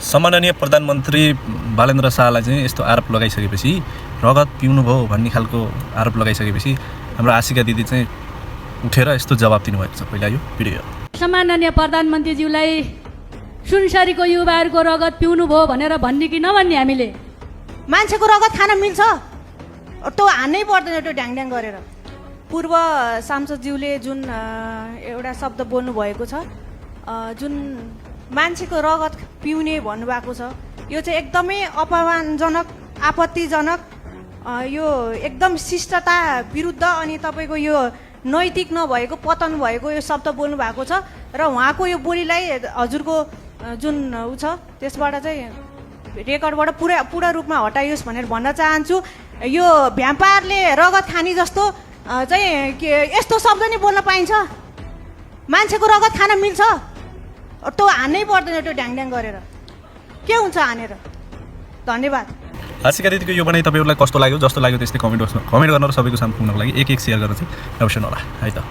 सम्माननीय प्रधानमन्त्री बालेन्द्र शाहलाई चाहिँ यस्तो आरोप लगाइसकेपछि रगत पिउनुभयो भन्ने खालको आरोप लगाइसकेपछि हाम्रो आशिका दिदी चाहिँ उठेर यस्तो जवाब दिनुभएको छ। पहिला यो भिडियो। सम्माननीय प्रधानमन्त्रीज्यूलाई सुनसरीको युवाहरूको रगत पिउनुभयो भनेर भन्ने कि नभन्ने हामीले? मान्छेको रगत खान मिल्छ? त्यो हान्नै पर्दैन त्यो ढ्याङढ्याङ गरेर। पूर्व सांसदज्यूले जुन एउटा शब्द बोल्नु भएको छ, जुन मान्छेको रगत पिउने भन्नुभएको छ, यो चाहिँ एकदमै अपमानजनक, आपत्तिजनक, यो एकदम शिष्टता विरुद्ध अनि तपाईँको यो नैतिक नभएको, पतन भएको यो शब्द बोल्नु भएको छ। र उहाँको यो बोलीलाई हजुरको जुन ऊ छ त्यसबाट चाहिँ रेकर्डबाट पुरा रूपमा हटाइयोस् भनेर भन्न चाहन्छु। यो भ्याम्पायरले रगत खाने जस्तो चाहिँ यस्तो शब्द नि बोल्न पाइन्छ? मान्छेको रगत खान मिल्छ? त्यो हान्नै पर्दैन त्यो ढ्याङढ्याङ गरेर। के हुन्छ हानेर? धन्यवाद। आशिका दिदीको यो बनाइ तपाईँहरूलाई कस्तो लाग्यो? जस्तो लाग्यो त्यस्तै कमेन्ट गर्न र सबैको सामु पुग्नको लागि एक सेयर गर्न चाहिँ अवश्य नहोला है त।